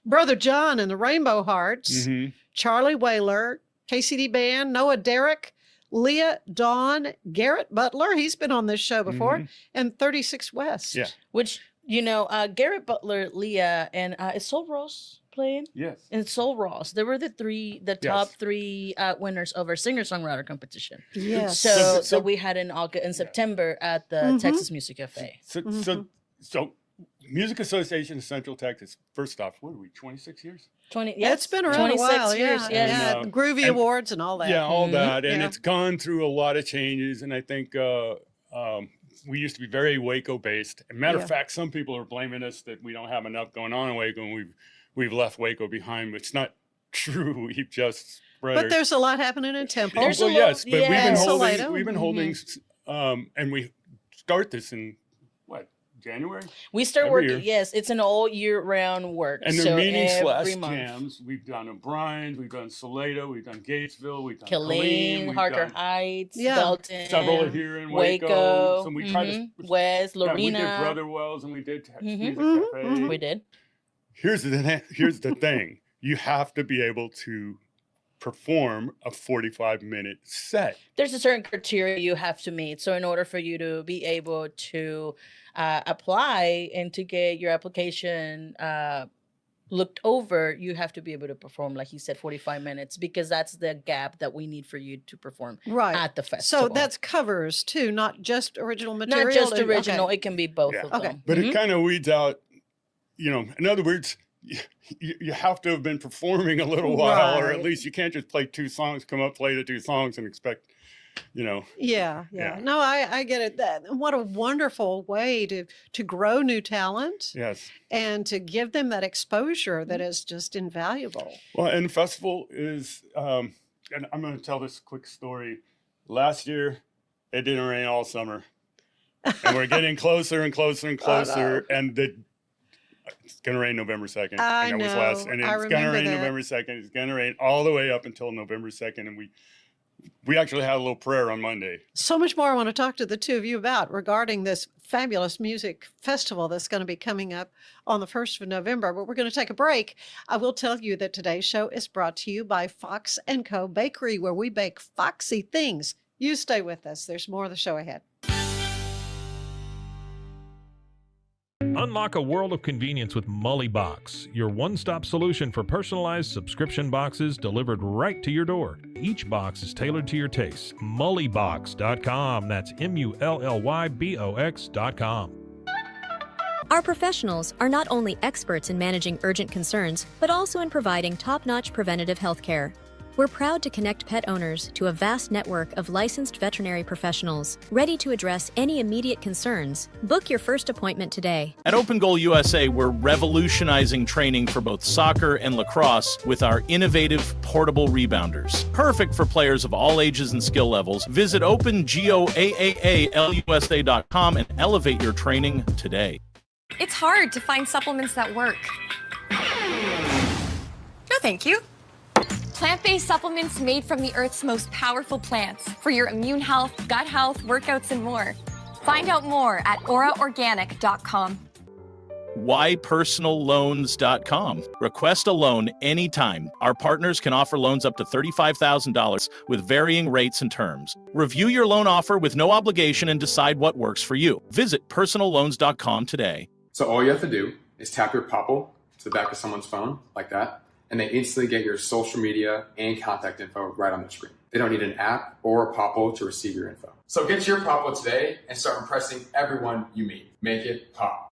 Brother John and the Rainbow Hearts, Charlie Whaler, KCD Band, Noah Derrick, Leah Dawn, Garrett Butler, he's been on this show before, and 36 West. Yeah. Which, you know, Garrett Butler, Leah, and is Sol Ross playing? Yes. And Sol Ross. They were the top three winners of our singer-songwriter competition. Yes. So we had in August and September at the Texas Music Cafe. So Music Association of Central Texas, first off, what are we, 26 years? 20. Yeah, it's been around a 26 while. years. Yeah, Yes. yeah. The Groovy Awards and all that. Yeah, all that. And Yeah. it's gone through a lot of changes. And I think we used to be very Waco based. And matter of fact, some people are blaming us that we don't have enough going on in Waco, and we've left Waco behind, but it's not true. We've just spread But there's a lot happening in Temple. There's a well, lot- yes, but And we've Salado. been holding, and we start this in what, January? We start Every working. year. Yes, it's an all year round work. And so they're meetings every / month. jams. We've done O'Brien's, we've done Salado, we've done Gatesville, we've done Killeen, we've Harker done Heights, Yeah. Belton, several are here in Waco. So we try to West, yeah, we Lorena. did Brother Wells and we did Texas Music Mhm, Cafe. We did. Here's the thing. You have to be able to perform a 45-minute set. There's a certain criteria you have to meet. So in order for you to be able to apply and to get your application looked over, you have to be able to perform, like you said, 45 minutes, because that's the gap that we need for you to perform Right. at the festival. So that's covers too, not just original material. not just Okay. original. It can be both Yeah. of Okay. them. But it kind of weeds out, in other words, you have to have been performing a little while, or at Right. least you can't just play 2 songs, come up, play the 2 songs and expect, Yeah. Yeah. No, I get it. What a wonderful way to grow new talent yes. and to give them that exposure that is just invaluable. Well, and the festival is, and I'm going to tell this quick story. Last year, it didn't rain all summer. And we're getting closer and closer and closer. And it's going to rain November 2nd. I and that was know. and I it's going to remember rain that. November 2nd. It's going to rain all the way up until November 2nd. And we actually had a little prayer on Monday. So much more I want to talk to the two of you about regarding this fabulous music festival that's going to be coming up on the 1st of November. But we're going to take a break. I will tell you that today's show is brought to you by Fox & Co. Bakery, where we bake foxy things. You stay with us. There's more of the show ahead. Unlock a world of convenience with Mully Box, your one-stop solution for personalized subscription boxes delivered right to your door. Each box is tailored to your taste. Mullybox.com. That's MULLYBOX.com. Our professionals are not only experts in managing urgent concerns, but also in providing top-notch preventative health care. We're proud to connect pet owners to a vast network of licensed veterinary professionals ready to address any immediate concerns. Book your first appointment today. At Open Goal USA, we're revolutionizing training for both soccer and lacrosse with our innovative portable rebounders. Perfect for players of all ages and skill levels. Visit opengoaalusa.com and elevate your training today. It's hard to find supplements that work. No, thank you. Plant-based supplements made from the Earth's most powerful plants for your immune health, gut health, workouts, and more. Find out more at auraorganic.com. Whypersonalloans.com. Request a loan anytime. Our partners can offer loans up to $35,000 with varying rates and terms. Review your loan offer with no obligation and decide what works for you. Visit personalloans.com today. So all you have to do is tap your Popple to the back of someone's phone like that, and they instantly get your social media and contact info right on the screen. They don't need an app or a Popple to receive your info. So get your Popple today and start impressing everyone you meet. Make it pop.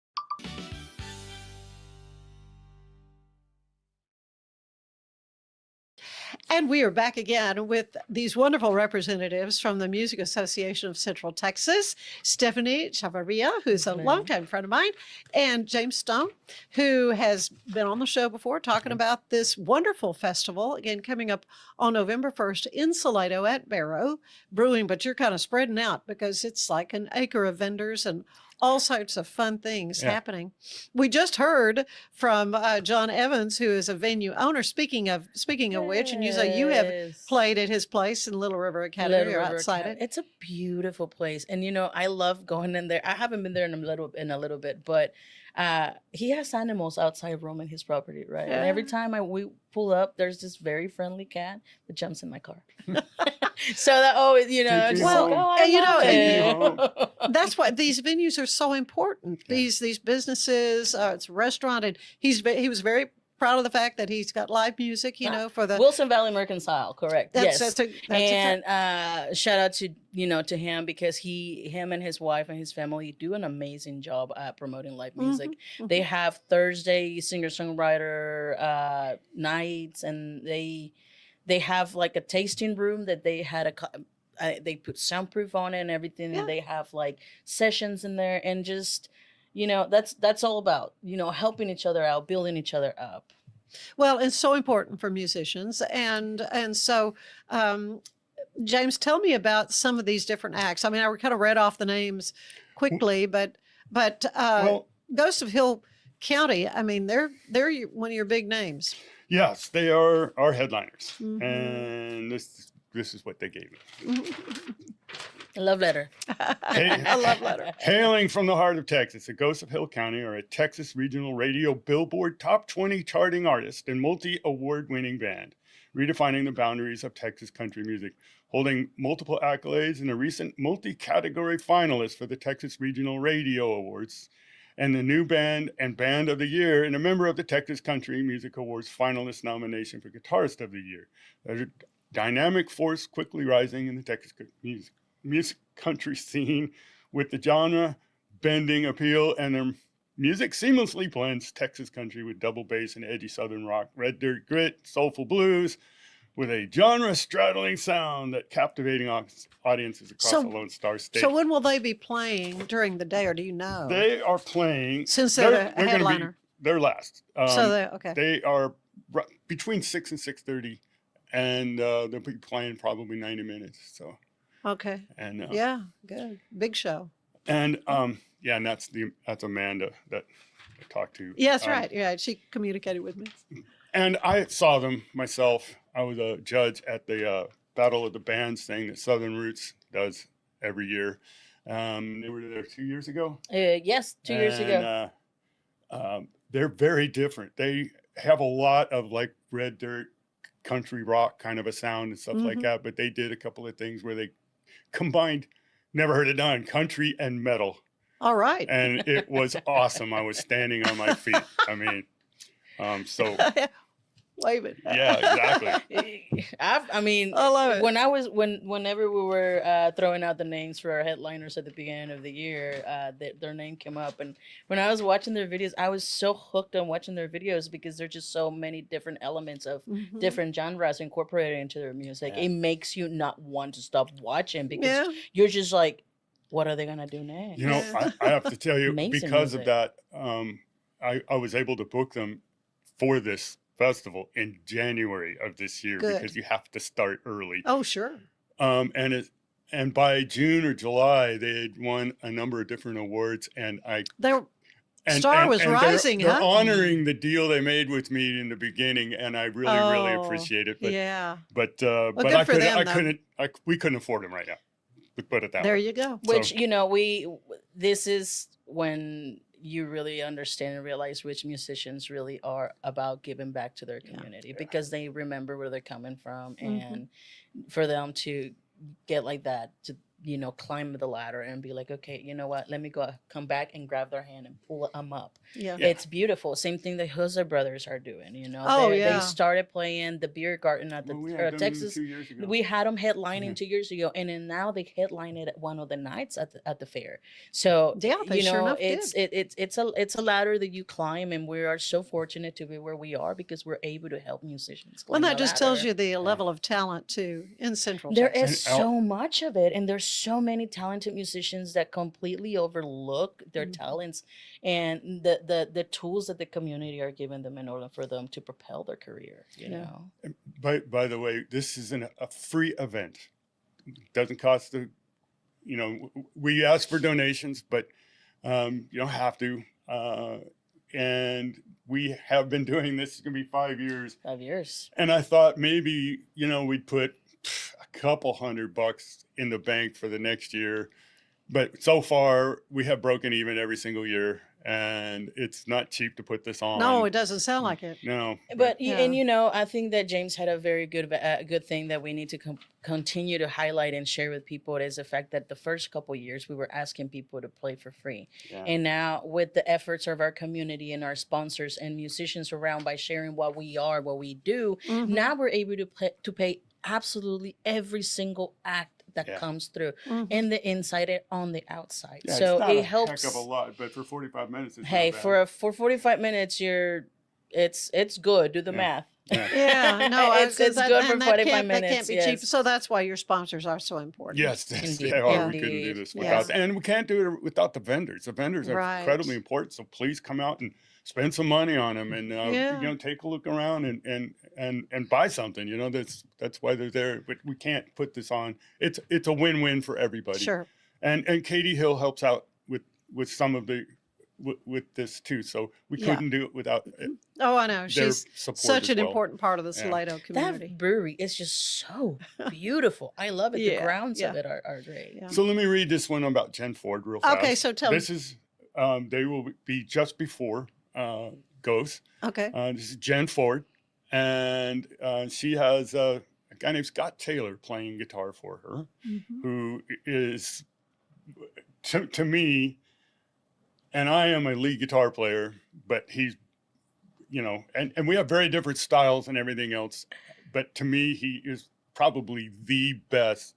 And we are back again with these wonderful representatives from the Music Association of Central Texas, Stephany Chavira, who's a longtime friend of mine, and James Stone, who has been on the show before talking about this wonderful festival, again, coming up on November 1st in Salado at Barrow Brewing. But you're kind of spreading out because it's like an acre of vendors and all sorts of fun things happening. We just heard from John Evans, who is a venue owner. Speaking of which, and you say you have played at his place in Little River Academy or outside it. It's a beautiful place, and I love going in there. I haven't been there in a little bit, but he has animals outside roaming his property, right? And every time we pull up, there's this very friendly cat that jumps in my car. So that that's why these venues are so important. These businesses, it's a restaurant, and he was very proud of the fact that he's got live music, for the Wilson Valley Mercantile, correct? That's shout out to to him, because him and his wife and his family do an amazing job at promoting live music. Mm-hmm. They have Thursday singer-songwriter nights, and they have like a tasting room that they had they put soundproof on it and everything. Yeah. And they have like sessions in there, and just that's all about helping each other out, building each other up. Well, it's so important for musicians, and so James, tell me about some of these different acts. I mean, I kind of read off the names quickly, but Ghosts of Hill County, I mean, they're one of your big names. Yes, they are our headliners, and this is what they gave me. A love letter. A love letter. Hailing from the heart of Texas, the Ghosts of Hill County are a Texas Regional Radio Billboard Top 20 charting artist and multi-award-winning band, redefining the boundaries of Texas country music, holding multiple accolades and a recent multi-category finalist for the Texas Regional Radio Awards, and the new band and band of the year, and a member of the Texas Country Music Awards finalist nomination for Guitarist of the Year. There's a dynamic force quickly rising in the Texas music country scene, with the genre bending appeal, and their music seamlessly blends Texas country with double bass and edgy southern rock, red dirt grit, soulful blues, with a genre-straddling sound that captivating audiences across the Lone Star State. So when will they be playing during the day, or do you know? They are playing. Since they're the headliner. They're last. Okay. They are between 6 and 6:30, and they'll be playing probably 90 minutes. So. Okay. And yeah, good. Big show. And and that's Amanda that I talked to. Yeah, that's right. Yeah, she communicated with me. And I saw them myself. I was a judge at the Battle of the Bands thing that Southern Roots does every year. They were there 2 years ago. Yes, 2 years ago. They're very different. They have a lot of like red dirt country rock kind of a sound and stuff like that. But they did a couple of things where they combined, never heard it done, country and metal. All right. And it was awesome. I was standing on my feet. I mean, waving. Yeah, exactly. I mean, I love it. Whenever we were throwing out the names for our headliners at the beginning of the year, their name came up, and when I was watching their videos, I was so hooked on watching their videos because there's just so many different elements of different genres incorporated into their music. Yeah. It makes you not want to stop watching because you're just like, what are they gonna do next? You know, I have to tell you, Amazing because music. of that, I was able to book them for this festival in January of this year Good. because you have to start early. Oh, sure. And by June or July, they had won a number of different awards, and Their star was rising. They're huh? honoring the deal they made with me in the beginning, and I really appreciate it. But, Yeah. but good I for them, though. we couldn't afford them right now. We put it that There way. you go. Which, you know, this is when you really understand and realize which musicians really are about giving back to their community because they remember where they're coming from. And for them to get like that, to, you know, climb the ladder and be like, okay, you know what, let me come back and grab their hand and pull them up. Yeah. It's beautiful. Same thing the Huzza brothers are doing, you know. Oh, They yeah. started playing the beer garden at the Well, we had them Texas. 2 years ago. We had them headlining 2 years ago, and then now they headlined at one of the nights at the fair. So Yeah, they you know, sure enough it's a ladder that you climb, and we are so fortunate to be where we are because we're able to help musicians. Well, climb that the just tells ladder. you the level of talent, too, in Central There Texas. is so much of it, and there's so many talented musicians that completely overlook their talents and the tools that the community are giving them in order for them to propel their career. You know. By the way, this is a free event. Doesn't cost we ask for donations, but you don't have to. And we have been doing this. It's gonna be 5 years. 5 years. And I thought maybe we'd put a couple $100 in the bank for the next year, but so far we have broken even every single year, and it's not cheap to put this on. No, it doesn't sound like it. No, But and you know, I think that James had a very good thing that we need to continue to highlight and share with people is the fact that the first couple of years we were asking people to play for free, and now with the efforts of our community and our sponsors and musicians around by sharing what we do, now we're able to pay absolutely every single act that comes through in the inside and on the outside. Yeah, so it's not it a helps. heck of a lot, but for 45 minutes, it's Hey, not bad. for 45 minutes, it's good. Do the math. Yeah, no, it's good for 45 minutes. That can't be cheap. So that's why your sponsors are so important. Yes, Indeed. they are. We Indeed. couldn't do this Yeah. without, and we can't do it without the vendors. The vendors are Right. incredibly important. So please come out and spend some money on them, and take a look around and buy something. That's why they're there. But we can't put this on. It's a win-win for everybody. Sure. And Katie Hill helps out with some of the with this too. So we couldn't do it without. Oh, I know. their She's support such as an well. important part of the Salado community. That brewery is just so beautiful. I love it. The Yeah, grounds of yeah. it are great. Yeah. So let me read this one about Jen Ford real fast. Okay, so tell me. This is they will be just before Ghost. Okay. This is Jen Ford, and she has a guy named Scott Taylor playing guitar for her, who is to me, and I am a lead guitar player, but he's, and we have very different styles and everything else, but to me, he is probably the best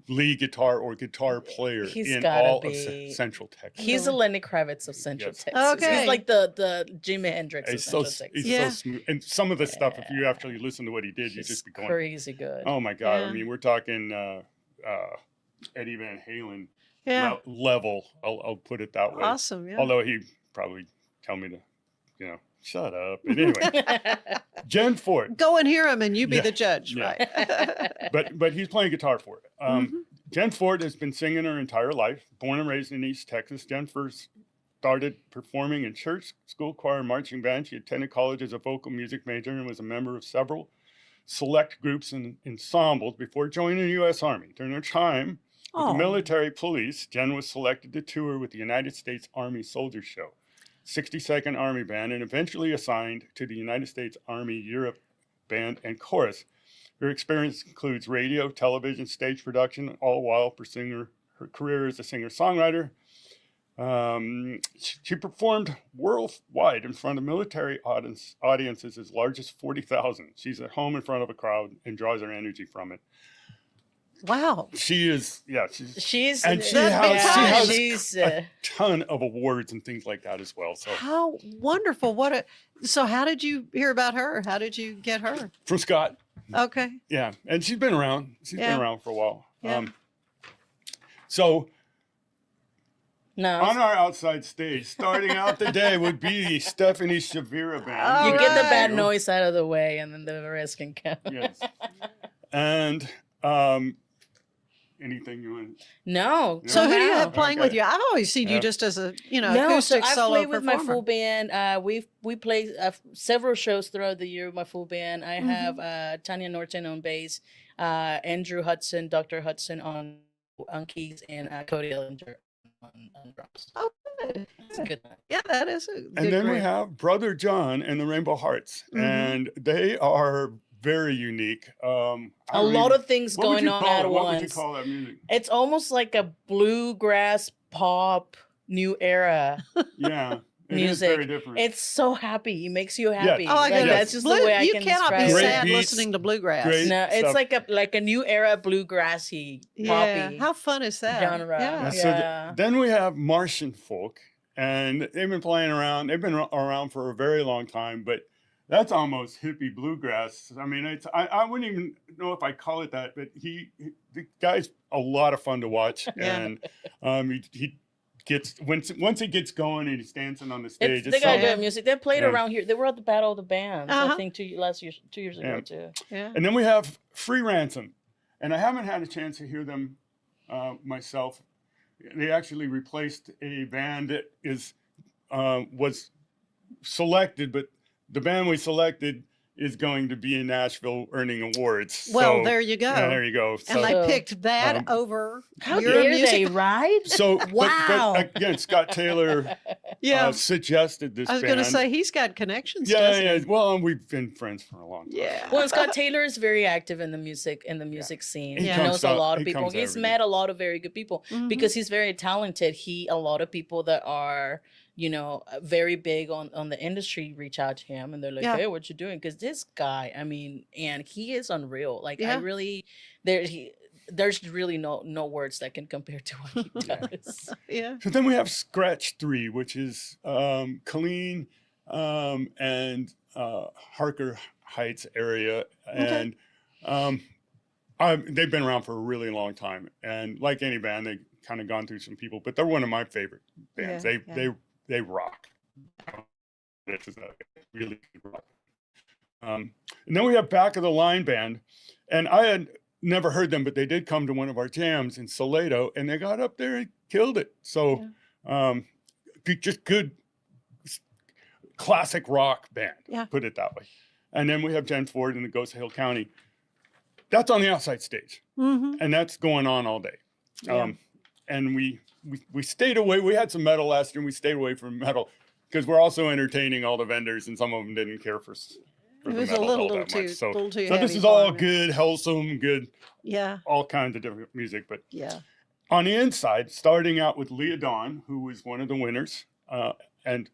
lead guitar or guitar player He's in gotta all be. of Central Texas. He's the Lenny Kravitz of Central Yes. Texas. Okay. He's like the Jimi Hendrix of He's so, Central he's Texas. so smooth. And some of the stuff, if you actually listen to what he did, you just be going, Crazy good. oh my God. Yeah. I mean, we're talking Eddie Van Halen Yeah. level. I'll put it that way. Awesome. Yeah. Although he probably tell me to, shut up. But anyway, Jen Ford. Go and hear him, and you be Yeah, the judge, yeah. right? But he's playing guitar for it. Jen Ford has been singing her entire life. Born and raised in East Texas, Jen first started performing in church, school choir, and marching band. She attended college as a vocal music major and was a member of several select groups and ensembles before joining the U.S. Army. During her time with the military police, Jen was selected to tour with the United States Army Soldier Show, 62nd Army Band, and eventually assigned to the United States Army Europe Band and Chorus. Her experience includes radio, television, stage production, all while pursuing her career as a singer-songwriter. She performed worldwide in front of military audiences as large as 40,000. She's at home in front of a crowd and draws her energy from it. Wow. She is, she's and she has a ton of awards and things like that as well. So how wonderful. So how did you hear about her? How did you get her? From Scott. Okay. Yeah. And she's been around. She's been around for a while. Yeah. So no. On our outside stage, starting out the day would be the Stephany Chavira band. You get the bad noise out of the way, and then the rest can count. Yes. And anything you want? No. So who do you have playing with you? I've always seen you just as a acoustic so solo I play with performer. my full band. We play several shows throughout the year with my full band. I have Tanya Norton on bass, Andrew Hudson, Dr. Hudson on keys, and Cody Ellinger on drums. Oh, good. It's a good night. Yeah, that is a good And then we group. have Brother John and the Rainbow Hearts, and they are very unique. A lot of things going on at once. What would you call that music? It's almost like a bluegrass pop new era. Yeah. It music. is very different. It's so happy. It makes you happy. Oh, I get it. That's just the way I You can cannot describe be it. sad listening to bluegrass. No, it's like a new era bluegrassy Yeah. poppy How fun is that? genre. Yeah. So then we have Martian folk, and they've been playing around. They've been around for a very long time, but that's almost hippie bluegrass. I mean, I wouldn't even know if I call it that, but the guy's a lot of fun to watch, and he gets once he gets going and he's dancing on the stage. They got good music. They played Yeah. around here. They were at the Battle of the Bands, I think 2 years ago too. Yeah. And then we have Free Ransom, and I haven't had a chance to hear them myself. They actually replaced a band that was selected, but the band we selected is going to be in Nashville earning awards. Well, So, there you go. Yeah, there you go. And they picked that over How your dare music. they, right? So, Wow. but again, Scott Taylor suggested this I was band. going to say he's got connections. Yeah, doesn't yeah. he? Well, we've been friends for a long time. Yeah. Well, Scott Taylor is very active in the music scene. He He comes knows a out- lot of he people. comes He's every met a lot of very good people Mhm. because he's very talented. A lot of people that are very big on the industry reach out to him and they're like, Yeah. hey, what you doing? Because this guy, I mean, and he is unreal. Like Yeah. I really, there's really no words that can compare to what he does. Yeah. So then we have Scratch 3, which is Colleen and Harker Heights area. And they've been around for a really long time. And like any band, they've kind of gone through some people, but they're one of my favorite bands. Yeah, They rock. This is a really good rock. And then we have Back of the Line Band. And I had never heard them, but they did come to one of our jams in Salado, and they got up there and killed it. So just good classic rock band, put it that way. And then we have Jen Ford in the Ghost Hill County. That's on the outside stage, and that's going on all day. Yeah. And we stayed away. We had some metal last year, and we stayed away from metal because we're also entertaining all the vendors, and some of them didn't care for It was the a metal little all that too much. So little too this heavy is for all me. good, wholesome, good, Yeah. all kinds of different music. But Yeah. on the inside, starting out with Leah Dawn, who was one of the winners, and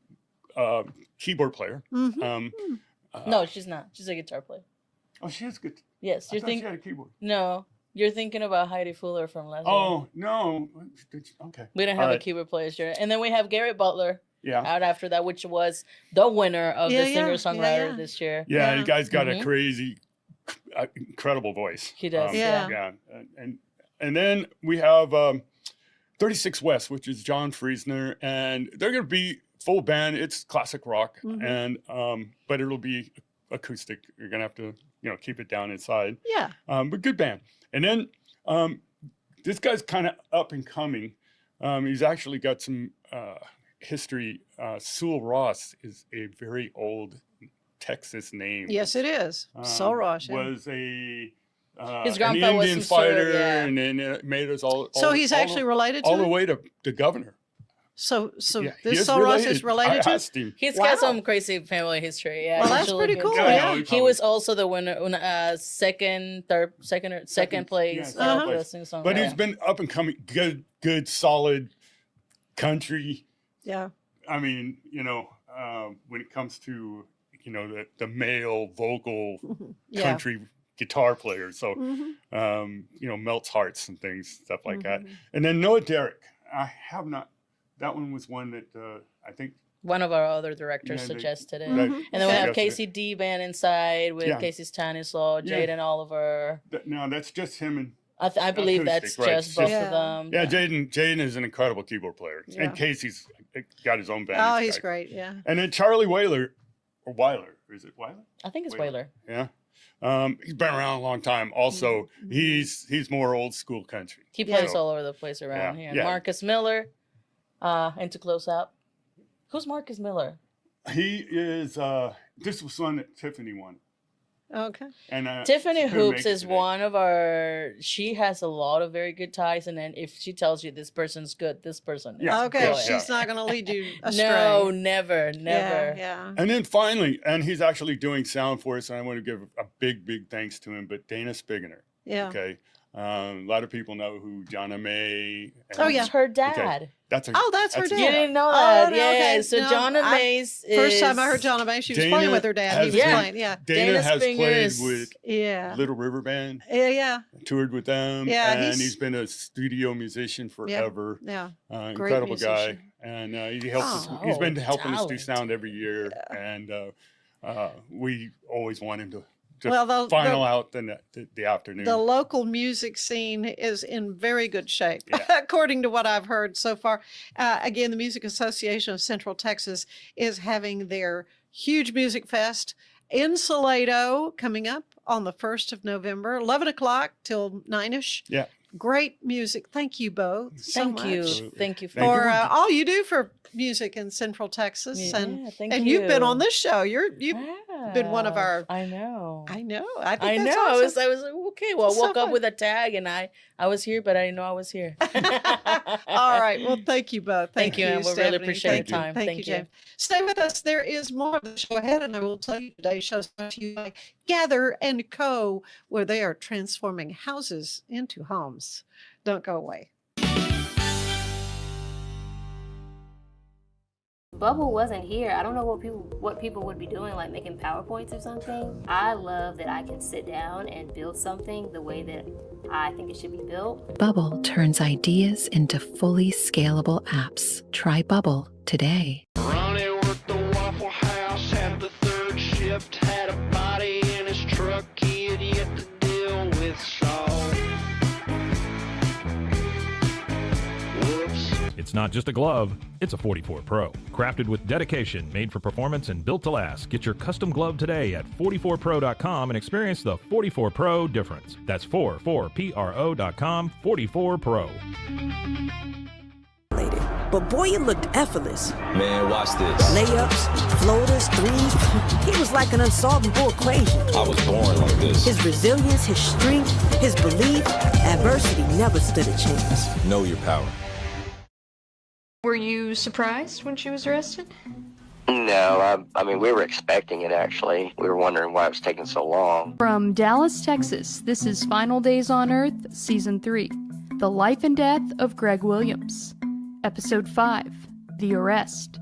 keyboard player. No, she's not. She's a guitar player. Oh, she is good. Yes, I you're thought she thinking. had a keyboard. No, you're thinking about Heidi Fuller from last year. Oh, no. Okay. We don't All have a right. keyboard player this year. And then we have Garrett Butler Yeah. out after that, which was the winner of Yeah, the yeah, singer-songwriter yeah. this year. Yeah, the guy's got Mhm. a crazy, incredible voice. He does, yeah. And then we have 36 West, which is John Friesner, and they're going to be full band. It's classic rock, and but it'll be acoustic. You're going to have to, keep it down inside. Yeah. But good band. And then this guy's kind of up and coming. He's actually got some history. Sewell Ross is a very old Texas name. Yes, it is. So Rosh. yeah. Was a His an grandpa was Indian some sort of, fighter, yeah. and then made us all. So he's actually related to all the him? way to the governor. So Yeah, he this is Sol Ross related. is related I to? asked him. He's Wow. got some crazy family history. Yeah, Well, he's that's really pretty good. cool, yeah. He was also the winner, second place Yeah, of the But he's been up and coming, good, solid, country. Yeah. I mean, when it comes to, the male vocal Yeah. country guitar player. So, Mhm. melts hearts and things, stuff like that. Mhm. And then Noah Derrick. I have not, that one was one that I think. One of our other directors Yeah, suggested it. that And then we have suggested it. Casey D Band inside with Yeah. Casey Stanislaw, Yeah. Jaden Oliver. No, that's just him and I believe that's acoustic, right? just both Yeah. of them. Yeah, Jaden is an incredible keyboard player. Yeah. And Casey's got his own band. Oh, he's great. Yeah. And then Charlie Weiler, or Weiler, is it Weiler? I think it's Whaler. Yeah. He's been around a long time. Also, he's more old school country. He plays So, all over the place around Yeah, here. yeah. Marcus Miller, and to close out. Who's Marcus Miller? He is, this was one that Tiffany won. Okay. And Tiffany she couldn't Hoops make it is today. one of our, she has a lot of very good ties. And then if she tells you this person's good, this person is Yeah. Okay. good. She's not going to lead you astray. No, never, never. Yeah. And then finally, and he's actually doing sound for us, and I want to give a big, big thanks to him, but Dana Spigner. Yeah. Okay. A lot of people know who Jonna May. Oh, yeah. It's her Okay. dad. That's her. Oh, that's her her dad. You didn't know Oh, that. no, yeah. okay. So No, Jonna I- Mays is. First time I heard Jonna May, she was Dana playing with her dad. He has was been- playing. Yeah. Dana Dana has Spinger played is- with Yeah. Little River Band, Yeah. Yeah. toured with them, Yeah, and he's- he's been a studio musician forever. Yeah. Incredible guy, musician. and he helps. Oh, He's been helping us do talent. sound every year, and we always want him to Well, the- final out the afternoon. The local music scene is in very good shape, Yeah. according to what I've heard so far. Again, the Music Association of Central Texas is having their huge music fest in Salado coming up on the 1st of November, 11 o'clock till 9-ish. Yeah. Great music. Thank you both so Thank much you. Absolutely. Thank you Thank for you. all you do for music in Central Texas. Yeah, and thank and you've been you. on this show. You've been one of our. I know. I know. I think I that's know. awesome. I was like, okay. Well, I So woke up fun. with a tag, and I was here, but I didn't know I was here. All right. Well, thank you both. Thank you, and we really Stephanie. appreciate Thank your you. time. Thank Thank you, you. James. Stay with us. There is more of the show ahead, and I will tell you today's show is brought to you by Gather & Co., where they are transforming houses into homes. Don't go away. Bubble wasn't here. I don't know what people would be doing, like making PowerPoints or something. I love that I can sit down and build something the way that I think it should be built. Bubble turns ideas into fully scalable apps. Try Bubble today. Ronnie worked the Waffle House, had the third shift, had a body in his truck he had yet to deal with, so whoops. It's not just a glove, it's a 44 Pro. Crafted with dedication, made for performance, and built to last. Get your custom glove today at 44pro.com and experience the 44 Pro difference. That's 44pro.com, 44 Pro. But boy, it looked effortless. Man, watch this. Layups, floaters, threes. He was like an unsolvable equation. I was born like this. His resilience, his strength, his belief, adversity never stood a chance. Know your power. Were you surprised when she was arrested? No, I mean, we were expecting it, actually. We were wondering why it was taking so long. From Dallas, Texas, this is Final Days on Earth, Season 3, The Life and Death of Greg Williams. Episode 5, The Arrest.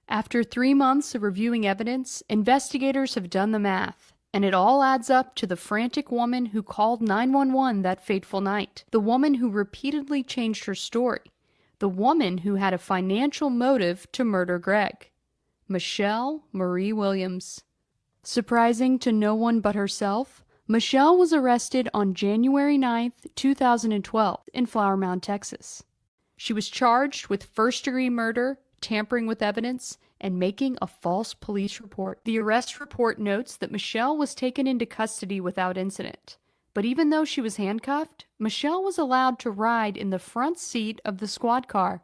After 3 months of reviewing evidence, investigators have done the math, and it all adds up to the frantic woman who called 911 that fateful night. The woman who repeatedly changed her story. The woman who had a financial motive to murder Greg. Michelle Marie Williams. Surprising to no one but herself, Michelle was arrested on January 9th, 2012 in Flower Mound, Texas. She was charged with first-degree murder, tampering with evidence, and making a false police report. The arrest report notes that Michelle was taken into custody without incident. But even though she was handcuffed, Michelle was allowed to ride in the front seat of the squad car.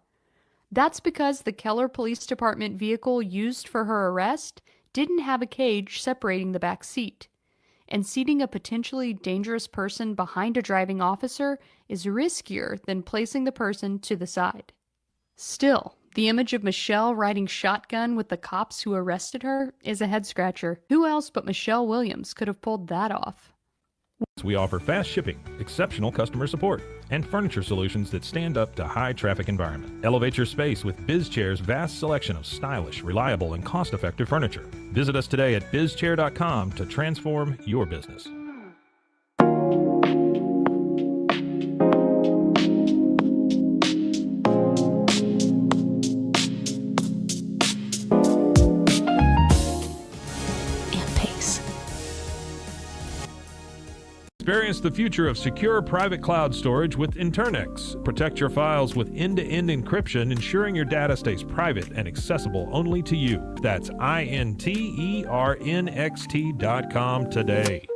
That's because the Keller Police Department vehicle used for her arrest didn't have a cage separating the back seat. And seating a potentially dangerous person behind a driving officer is riskier than placing the person to the side. Still, the image of Michelle riding shotgun with the cops who arrested her is a head-scratcher. Who else but Michelle Williams could have pulled that off? We offer fast shipping, exceptional customer support, and furniture solutions that stand up to high traffic environment. Elevate your space with BizChair's vast selection of stylish, reliable, and cost-effective furniture. Visit us today at bizchair.com to transform your business. Experience the future of secure private cloud storage with Internix. Protect your files with end-to-end encryption, ensuring your data stays private and accessible only to you. That's INTERNXT.com today.